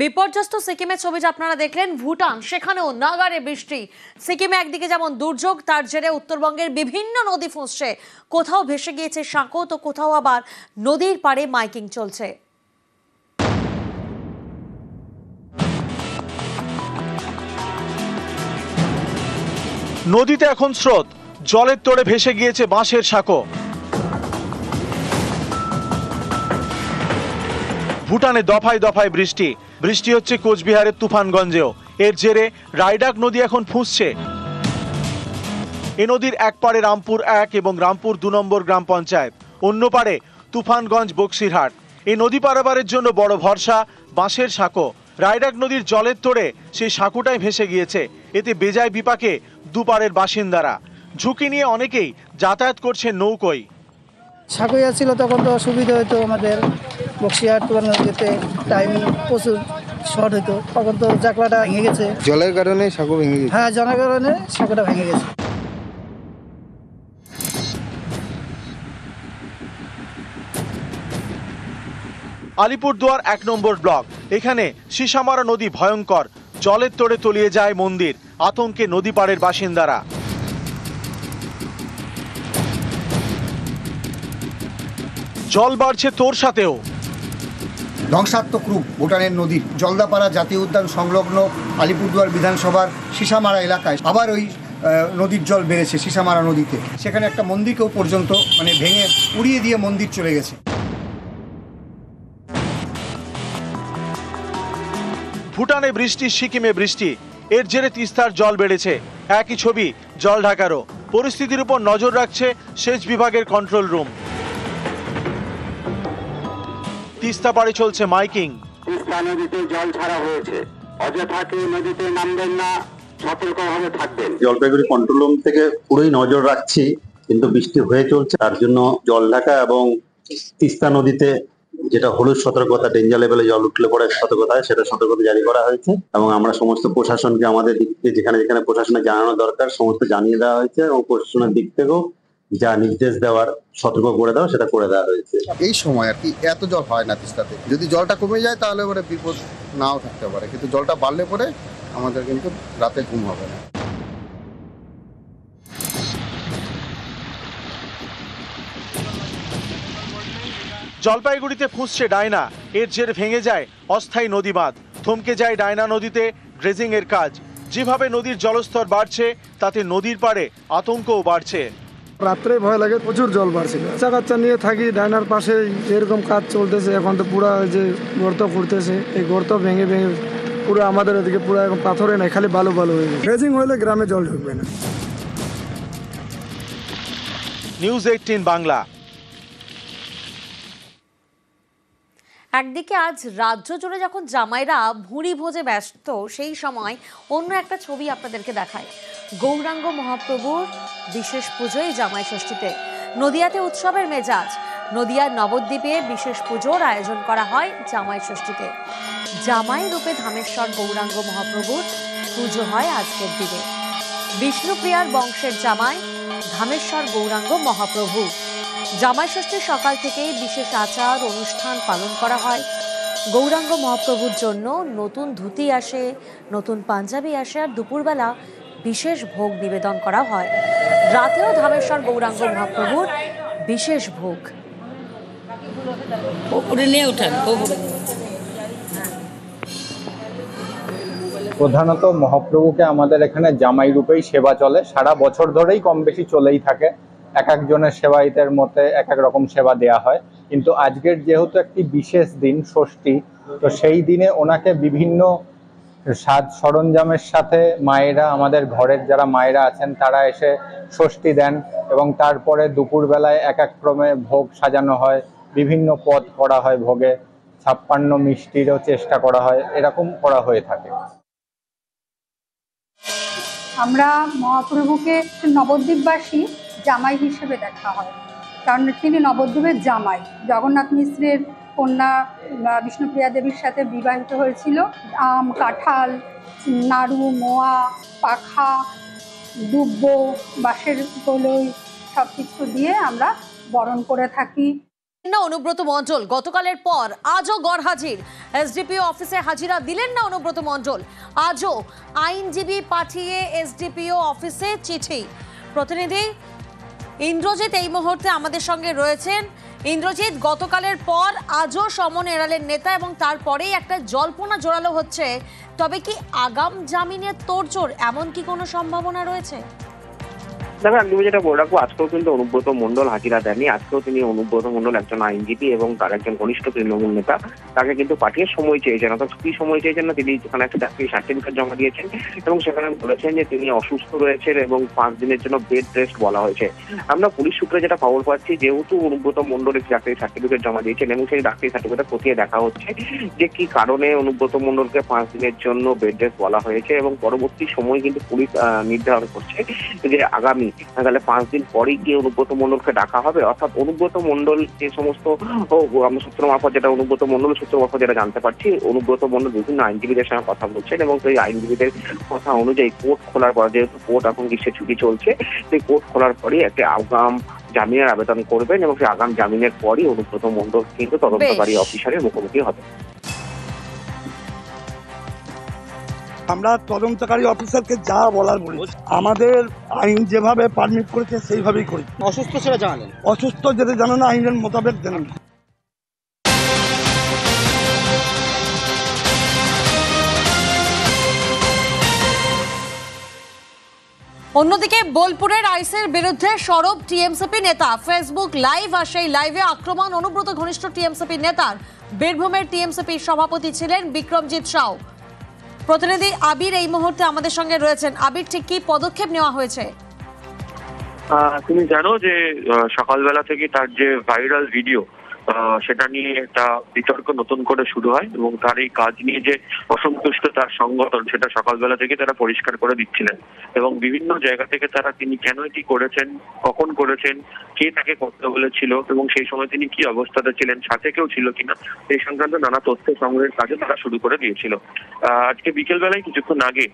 বিপর্যস্ত সিকিমের ছবিটা আপনারা দেখলেন। ভুটান, সেখানেও নাগারে বৃষ্টি। সিকিমে একদিকে যেমন দুর্যোগ, তার জেরে উত্তরবঙ্গের বিভিন্ন নদী ফুঁসছে। কোথাও ভেসে গিয়েছে সাঁকো, তো কোথাও আবার নদীর পাড়ে মাইকিং চলছে। নদীতে এখন স্রোত, জলের তোড়ে ভেসে গিয়েছে বাঁশের সাঁকো। ভুটানে দফায় দফায় বৃষ্টি হচ্ছে কোচবিহারের তুফানগঞ্জেও। এর জেরে রায়ডাক নদী এখন ফুঁসছে। এ নদীর এক পারে রামপুর 1 এবং রামপুর 2 নম্বর গ্রাম পঞ্চায়েত, অন্য পারে তুফানগঞ্জ বক্সিরহাট। এই নদী পারাপারের জন্য বড় ভরসা বাঁশের সাঁকো। রায়ডাক নদীর জলের তোড়ে সেই সাঁকোটাই ভেসে গিয়েছে। এতে বেজায় বিপাকে দুপারের বাসিন্দারা। ঝুঁকি নিয়ে অনেকেই যাতায়াত করছে নৌকোয়। সাঁকো ছিল তখন তো অসুবিধা হতো আমাদের, বক্সিরহাট যেতে টাইম প্রচুর শর্ট হতো। তখন তো জাকলাটা ভেঙে গেছে, জলের কারণে সাঁকো ভেঙে গেছে। হ্যাঁ, জলের কারণে সাঁকোটা ভেঙে গেছে। আলিপুরদুয়ার 1 নম্বর ব্লক, এখানে সিসামারা নদী ভয়ঙ্কর। জলের তোড়ে তলিয়ে যায় মন্দির। আতঙ্কে নদী পাড়ের বাসিন্দারা। জল বাড়ছে তোর সাথেও। ধ্বংসাত্মক রূপ ভুটানের নদীর। জলদাপাড়া জাতীয় উদ্যান সংলগ্ন আলিপুরদুয়ার বিধানসভার সিসামারা এলাকায় আবার ওই নদীর জল বেড়েছে সিসামারা নদীতে। সেখানে একটা মন্দিরকেও পর্যন্ত ভেঙে উড়িয়ে দিয়ে মন্দির চলে গেছে। ভুটানে বৃষ্টি, সিকিমে বৃষ্টি। এর জেরে তিস্তার জল বেড়েছে। একই ছবি জল ঢাকারও। পরিস্থিতির উপর নজর রাখছে সেচ বিভাগের কন্ট্রোল রুম। তিস্তা পাড়ে চলছে মাইকিং। তিস্তা নদীতে জল ছাড়া হয়েছে, অযথা কেউ নদীতে নামবেন না, সতর্কভাবে থাকবেন। জলপাইগুড়ি কন্ট্রোল রুম থেকে পুরোই নজর রাখছি, কিন্তু বৃষ্টি হয়ে চলছে, তার জন্য জল ঢাকা এবং তিস্তা নদীতে যেটা হলুদ সতর্কতা, ডেঞ্জার লেভেলে জল উঠলে পরে সতর্কতা হয়, সেটা সতর্কতা জারি করা হয়েছে। এবং আমরা সমস্ত প্রশাসনকে আমাদের দিক থেকে যেখানে যেখানে প্রশাসনে জানানো দরকার সমস্ত জানিয়ে দেওয়া হয়েছে, এবং প্রশাসনের দিক থেকেও যা নির্দেশ দেওয়ার, সতর্ক করে দেওয়া, সেটা করে দেওয়া হয়েছে। এই সময় আর কি এত জল হয় না তিস্তাতে। যদি জলটা কমে যায় তাহলে পরে বিপদ নাও থাকতে পারে, কিন্তু জলটা বাড়লে পরে আমাদের কিন্তু রাতে ঘুম হবে না। জলপাইগুড়িতে ফুঁসছে ডায়না। এর জের ভেঙে যায় অস্থায়ী নদী বাঁধ। থমকে যায় ডায়না নদীতে ড্রেজিং এর কাজ। যেভাবে নদীর জলস্তর বাড়ছে, তাতে নদীর পাড়ে আতঙ্কও বাড়ছে। রাত্রে ভয় লাগে, প্রচুর জল বাড়ছিল। বাচ্চা কাচ্চা নিয়ে থাকি, ডায়নার পাশে এরকম কাজ চলতেছে। এখন তো পুরো যে গর্ত করতেছে, এই গর্ত ভেঙে ভেঙে পুরো আমাদের এদিকে পুরো এখন পাথরে নাই, খালি বালু বালু হয়ে গেছে। ড্রেজিং হলে গ্রামে জল ঢুকবে না। নিউজ 18 বাংলা। একদিকে আজ রাজ্য জুড়ে যখন জামাইরা ভুঁড়ি ভোজে ব্যস্ত, সেই সময় অন্য একটা ছবি আপনাদেরকে দেখায়। গৌরাঙ্গ মহাপ্রভুর বিশেষ পুজোয় জামাই ষষ্ঠীতে নদিয়াতে উৎসবের মেজাজ। নদিয়ার নবদ্বীপে বিশেষ পুজোর আয়োজন করা হয় জামাই ষষ্ঠীতে। জামাই রূপে ধামেশ্বর গৌরাঙ্গ মহাপ্রভুর পুজো হয় আজকের দিনে। বিষ্ণুপ্রিয়ার বংশের জামাই ধামেশ্বর গৌরাঙ্গ মহাপ্রভু। জামাই ষষ্ঠীর সকাল থেকেই বিশেষ আচার অনুষ্ঠান পালন করা হয়। গৌরাঙ্গ মহাপ্রভুর জন্য নতুন ধুতি আসে, নতুন পাঞ্জাবি আসে, আর দুপুরবেলা বিশেষ ভোগ নিবেদন করা হয়। রাতেও ধামেশ্বর গৌরাঙ্গ মহাপ্রভুর বিশেষ ভোগ। প্রধানত মহাপ্রভুকে আমাদের এখানে জামাই রূপেই সেবা চলে, সারা বছর ধরেই কম বেশি চলেই থাকে। এক একজনের সেবায়িতের মতে এক এক রকম সেবা দেয়া হয়, কিন্তু আজকের যেহেতু একটি বিশেষ দিন ষষ্ঠী, তো সেই দিনে ওনাকে বিভিন্ন সাজ সরঞ্জামের সাথে মায়েরা, আমাদের ঘরের যারা মায়েরা আছেন তারা এসে ষষ্ঠী দেন, এবং তারপরে দুপুরবেলায় এক এক ক্রমে ভোগ সাজানো হয়, বিভিন্ন পদ করা হয় ভোগে, 56 মিষ্টিরও চেষ্টা করা হয়, এরকম করা হয়ে থাকে। আমরা মহাপ্রভুকে নবদ্বীপবাসী জামাই হিসেবে দেখা হয়, কারণ তিনি নবদ্বীপের জামাই। জগন্নাথ মিশ্রের কন্যা বিষ্ণুপ্রিয়া দেবীর সাথে বিবাহিত হয়েছিল। আম, কাঁঠাল, নাড়ু, মোয়া, পাখা, দুব্ব, বাঁশের কলই সব কিছু দিয়ে আমরা বরণ করে থাকি। না অনুব্রত মণ্ডল, গতকালের পর আজও গড়হাজির। এসডিপিও অফিসে হাজিরা দিলেন না অনুব্রত মণ্ডল। আজও আইনজীবী পাঠিয়ে এসডিপিও অফিসে চিঠি। প্রতিনিধি ইন্দ্রজিৎ এই মুহূর্তে আমাদের সঙ্গে রয়েছেন। ইন্দ্রজিৎ, গতকালের পর আজও সমন এড়ালেন নেতা এবং তারপরেই একটা জল্পনা জোরালো হচ্ছে, তবে কি আগাম জামিনের তোড়জোড় এমন কি কোনো সম্ভাবনা রয়েছে? দেখো, একদম যেটা বলে রাখবো, আজকেও কিন্তু অনুব্রত মণ্ডল হাজিরা দেননি। আজকেও তিনি অনুব্রত মণ্ডল একজন আইনজীবী এবং তার একজন ঘনিষ্ঠ তৃণমূল নেতা, তাকে কিন্তু পাঠিয়ে সময় চেয়েছেন। অর্থাৎ কি সময় চেয়েছেন না, তিনি যেখানে একটা চাকরি সার্টিফিকেট জমা দিয়েছেন এবং সেখানে বলেছেন যে তিনি অসুস্থ রয়েছেন এবং 5 দিনের জন্য বেড রেস্ট বলা হয়েছে। আমরা পুলিশ সূত্রে যেটা খবর পাচ্ছি, যেহেতু অনুব্রত মণ্ডল একটি চাকরি সার্টিফিকেট জমা দিয়েছেন এবং সেই চাকরি সার্টিফিকেট খতিয়ে দেখা হচ্ছে যে কি কারণে অনুব্রত মণ্ডলকে 5 দিনের জন্য বেড রেস্ট বলা হয়েছে এবং পরবর্তী সময় কিন্তু পুলিশ নির্ধারণ করছে যে আগামী তাহলে 5 দিন পরেই গিয়ে অনুব্রত মণ্ডলকে ডাকা হবে। অর্থাৎ অনুব্রত মণ্ডল যে সমস্ত সূত্র মারফত যেটা অনুব্রত মণ্ডল সূত্র মারফত যেটা জানতে পারছি, অনুব্রত মণ্ডল বিভিন্ন আইনজীবীদের সঙ্গে কথা বলছেন এবং সেই আইনজীবীদের কথা অনুযায়ী কোর্ট খোলার পর, যেহেতু কোর্ট এখন গ্রীষ্মের ছুটি চলছে, সেই কোর্ট খোলার পরই একটা আগাম জামিনের আবেদন করবেন এবং সেই আগাম জামিনের পরই অনুব্রত মণ্ডল কিন্তু তদন্তকারী অফিসারের মুখোমুখি হবে। আমরা তদন্তকারী অফিসারকে যা বলার বলি, আমাদের আইন যেভাবে পারমিট করেছে সেইভাবেই করি। অসুস্থ সেটা জানালেন? অসুস্থ যেটা জানানো আইনের মোতাবেক জানান। অন্যদিকে বোলপুরের আইসের বিরুদ্ধে সরব টিএমসিপি নেতা, ফেসবুক লাইভ, আর সেই লাইভে আক্রমণ অনুব্রত ঘনিষ্ঠ টিএমসিপি নেতার। বীরভূমের টিএমসিপির সভাপতি ছিলেন বিক্রমজিৎ সাউ। প্রতিনিধি আবির এই মুহূর্তে আমাদের সঙ্গে রয়েছেন। আবির, ঠিক কি পদক্ষেপ নেওয়া হয়েছে? তুমি জানো যে সকালবেলা থেকে তার যে ভাইরাল ভিডিও, সেটা নিয়ে একটা বিতর্ক নতুন করে শুরু হয় এবং তার এই কাজ নিয়ে যে অসন্তুষ্ট তার সংগঠন, সেটা সকালবেলা থেকে তারা পরিষ্কার করে দিচ্ছিলেন এবং বিভিন্ন জায়গা থেকে তারা তিনি কেন এটি করেছেন, কখন করেছেন, কে তাকে করতে বলেছিল এবং সেই সময় তিনি কি অবস্থাতে ছিলেন, সাথে কেউ ছিল কিনা, এই সংক্রান্ত নানা তথ্য সংগ্রহের কাজে তারা শুরু করে দিয়েছিল। আজকে বিকেল বেলায় কিছুক্ষণ আগে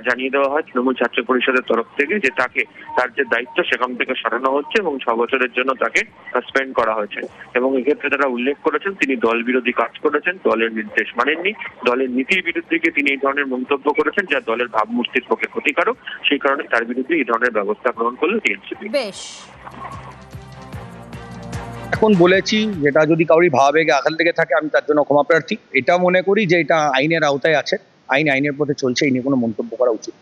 জানিয়ে দেওয়া হয় তৃণমূল ছাত্র পরিষদের তরফ থেকে যে তাকে তার যে দায়িত্ব সেখান থেকে সরানো হচ্ছে এবং 6 বছরের জন্য তাকে সাসপেন্ড করা হয়েছে এবং এক্ষেত্রে তারা উল্লেখ করেছেন তিনি দল বিরোধী কাজ করেছেন, দলের নির্দেশ মানেননি, দলের নীতির বিরুদ্ধে গিয়ে তিনি এই ধরনের মন্তব্য করেছেন যা দলের ভাবমূর্তির পক্ষে ক্ষতিকারক। সেই কারণে তার বিরুদ্ধে এই ধরনের ব্যবস্থা গ্রহণ করলো টিএমসিপি। বেশ, এখন বলেছি, যেটা যদি কাউরি ভাবাবেগে আঘাত লেগে থাকে আমি তার জন্য ক্ষমা প্রার্থী। এটা মনে করি যে এটা আইনের আওতায় আছে, আইনের পথে চলছে, এই নিয়ে কোনো মন্তব্য করা উচিত।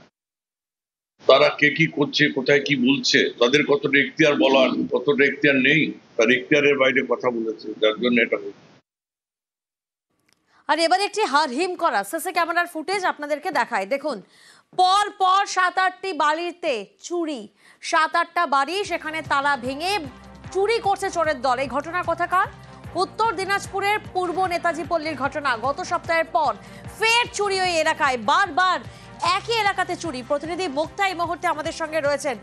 তারা কে কি করছে, কোথায় কি বলছে, তাদের কতটা এখতিয়ার বলার, কতটা এখতিয়ার নেই, তার এখতিয়ারের বাইরে কথা বলেছে, যার জন্য এটা হচ্ছে। আর এবার একটি হারহিম করা সিসি ক্যামেরার ফুটেজ আপনাদেরকে দেখায়। দেখুন, পর 7-8টি বাড়িতে চুরি, 7-8টা বাড়ি, সেখানে তালা ভেঙে চুরি করছে চোরের দল। এই ঘটনার কথাকার উত্তর দিনাজপুরের পূর্ব নেতাজি পল্লীর ঘটনা। গত সপ্তাহের পর ফের চুরি ওই এলাকায়, বারবার একই এলাকাতে চুরি। প্রতিনিধি মুক্তা এই মুহূর্তে আমাদের সঙ্গে রয়েছেন।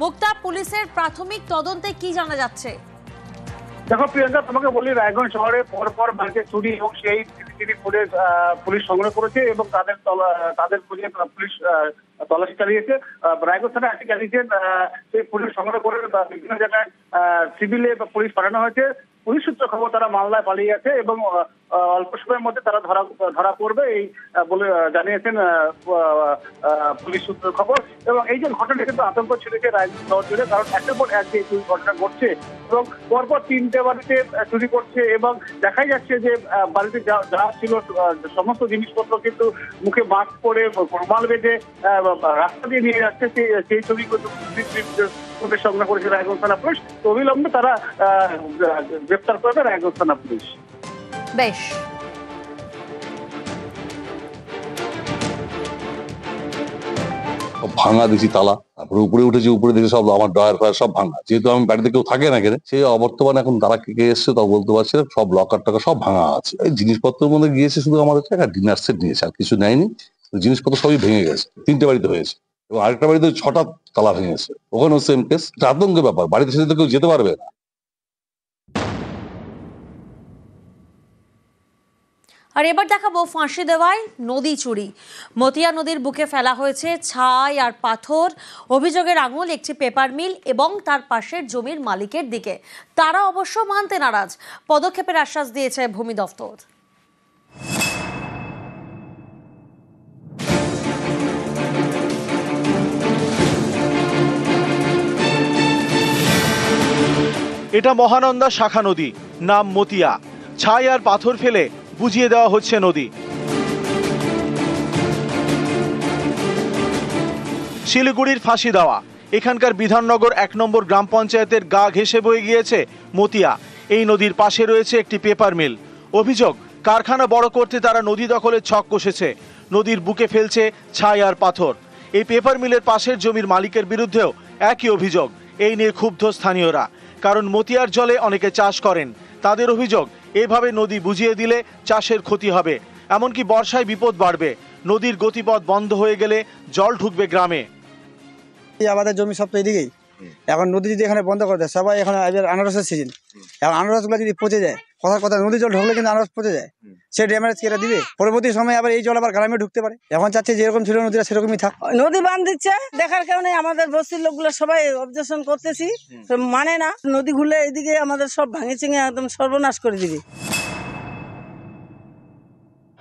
মুক্তা, পুলিশের প্রাথমিক তদন্তে কি জানা যাচ্ছে? দেখো প্রিয়াঙ্কা, তোমাকে বলি, রায়গঞ্জ শহরে পরপর বাড়িতে চুরি এবং সেই সিসিটিভি ফুটেজ পুলিশ সংগ্রহ করেছে এবং তাদের খুঁজে পুলিশ তল্লাশি চালিয়েছে। রায়গঞ্জ থানায় আজকে জানিয়েছেন সেই পুলিশ সংগ্রহ করে বিভিন্ন জায়গায় সিভিলে পুলিশ পাঠানো হয়েছে। পুলিশ সূত্রে খবর তারা মামলায় পালিয়ে গেছে এবং অল্প সময়ের মধ্যে তারা ধরা পড়বে, এই বলে জানিয়েছেন পুলিশ সূত্রের খবর। এবং এই যে ঘটনা কিন্তু আতঙ্ক ছেড়েছে রায়গঞ্জ শহর জুড়ে, কারণ একের পর এক এই ঘটনা ঘটছে এবং পরপর 3টে বাড়িতে চুরি করছে এবং দেখাই যাচ্ছে যে বাড়িতে যা ছিল সমস্ত জিনিসপত্র কিন্তু মুখে মাস্ক পরে, রুমাল বেঁধে রাস্তা দিয়ে নিয়ে যাচ্ছে। সেই ছবি কিন্তু সংগ্রহ করেছে রায়গঞ্জ থানা পুলিশ। তো অবিলম্বে তারা গ্রেফতার করবে রায়গঞ্জ থানা পুলিশ। বেশ, ভাঙা দেখছি তালা, তারপরে উপরে উঠেছি, উপরে দেখে সব আমার ড্রয়ার ফয়ার সব ভাঙা। যেহেতু আমি বাড়িতে কেউ থাকে না, কেন সেই অবর্তমানে এখন তারা কে এসছে তাও বলতে পারছি না। সব লকার টকার সব ভাঙা আছে। এই জিনিসপত্রের মধ্যে গিয়েছে শুধু আমার হচ্ছে একটা ডিনার সেট নিয়েছে, আর কিছু নেয়নি। জিনিসপত্র সবই ভেঙে গেছে। 3টে বাড়িতে হয়েছে এবং আরেকটা বাড়িতে 6টা তালা ভেঙেছে। ওখানেও সেম কেস। আতঙ্কের ব্যাপার, বাড়িতে সেটা তো কেউ যেতে পারবে না। আর এবার দেখাবো ফাঁসি দেওয়ায় নদী চুরি। মতিয়া নদীর বুকে ফেলা হয়েছে ছাই আর পাথর। অভিযোগের আঙুল একটি পেপার মিল এবং তার পাশের জমির মালিকের দিকে। তারা অবশ্য মানতে নারাজ। পদক্ষেপের আশ্বাস দিয়েছে ভূমি দফতর। এটা মহানন্দা শাখা নদী, নাম মতিয়া। ছাই আর পাথর ফেলে বুঝিয়ে দেওয়া হচ্ছে নদী। শিলিগুড়ির ফাঁসি দেওয়া। এখানকার বিধাননগর 1 নম্বর গ্রাম পঞ্চায়েতের গা ঘেঁষে বয়ে গিয়েছে মতিয়া। এই নদীর পাশে রয়েছে একটি পেপার মিল। অভিযোগ, কারখানা বড় করতে তারা নদী দখলের ছক কষেছে। নদীর বুকে ফেলছে ছাই আর পাথর। এই পেপার মিলের পাশের জমির মালিকের বিরুদ্ধেও একই অভিযোগ। এই নিয়ে ক্ষুব্ধ স্থানীয়রা, কারণ মতিয়ার জলে অনেকে চাষ করেন। তাদের অভিযোগ, এভাবে নদী বুঝিয়ে দিলে চাষের ক্ষতি হবে, এমনকি বর্ষায় বিপদ বাড়বে। নদীর গতিপথ বন্ধ হয়ে গেলে জল ঢুকবে গ্রামে। আমাদের জমি সব তো এদিকেই, এখন নদী যদি এখানে বন্ধ করে দেয়, সবাই এখন আনারসের সিজন, এখন আনারসগুলো যদি পচে যায়, কথা নদী জল ঢুকলে কিন্তু আনারস পচে যায়, সে ড্যামেজ কেটে দিবে। পরবর্তী সময় আবার এই জল আবার গ্রামে ঢুকতে পারে। এখন চাচ্ছে যেরকম ছিল নদীটা সেরকমই থাক। নদী বাঁধ দিচ্ছে, দেখার কারণে আমাদের বস্তির লোকগুলো সবাই অবজেকশন করতেছি, মানে না। নদী ঘুরলে এদিকে আমাদের সব ভাঙে চিঙে একদম সর্বনাশ করে দিবে।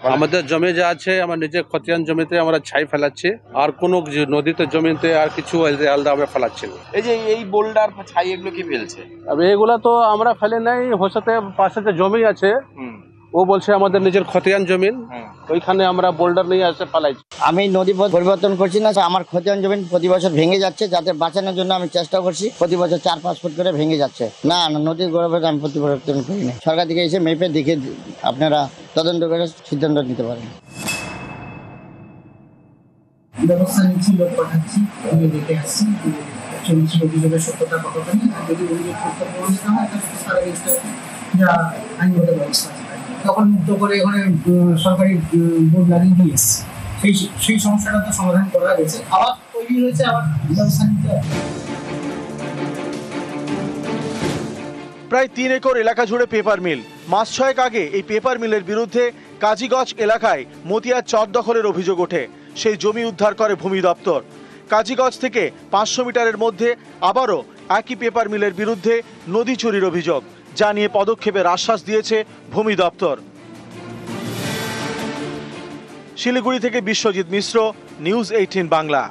আমাদের জমি যা আছে, আমার নিজের খতিয়ান জমিতে আমরা ছাই ফেলাচ্ছি, আর কোনো নদীতে জমিতে আর কিছু আলাদা আমরা ফেলাচ্ছি না। এই যে এই বোল্ডার ছাই এগুলো কি ফেলছে? এগুলা তো আমরা ফেলে নাই, হোসাতে পাশে যে জমি আছে ও বলছে আমাদের নিজের খতিয়ান জমিন, ওইখানে আমরা বোল্ডার নিয়ে আসে ফেলাইছি। আমি নদী পথ পরিবর্তন করছি না, আমার খতিয়ান জমি প্রতি বছর ভেঙে যাচ্ছে, যাতে বাঁচানোর জন্য আমি চেষ্টা করছি। প্রতি বছর 4-5 ফুট করে ভেঙে যাচ্ছে। না, নদীর গর্ভে আমি পরিবর্তন করি না। সরকার থেকে এসে মেপে দেখে আপনারা তদন্ত করে সিদ্ধান্ত নিতে পারেন। ব্যবস্থা নিচ্ছি, লোক পাঠাচ্ছি, দেখে আসছি অভিযোগের সত্যতা কতটা নেই। যদি অভিযোগ প্রমাণিত হয় তাহলে যা আইনগত ব্যবস্থা তখন মুক্ত করে এখানে সরকারি বোর্ড লাগিয়ে দিয়ে এসছে। সেই সমস্যাটা তো সমাধান করা গেছে, আবার তৈরি হয়েছে, আবার ব্যবস্থা নিতে হবে। প্রায় 3 একর এলাকা জুড়ে পেপার মিল। মাস 6 আগে এই পেপার মিলের বিরুদ্ধে কাজীগঞ্জ এলাকায় মতিয়ার চর দখলের অভিযোগ ওঠে। সেই জমি উদ্ধার করে ভূমি দপ্তর। কাজীগঞ্জ থেকে 500 মিটারের মধ্যে আবারও একই পেপার মিলের বিরুদ্ধে নদী চুরির অভিযোগ, যা নিয়ে পদক্ষেপের আশ্বাস দিয়েছে ভূমি দপ্তর। শিলিগুড়ি থেকে বিশ্বজিৎ মিশ্র, নিউজ 18 বাংলা।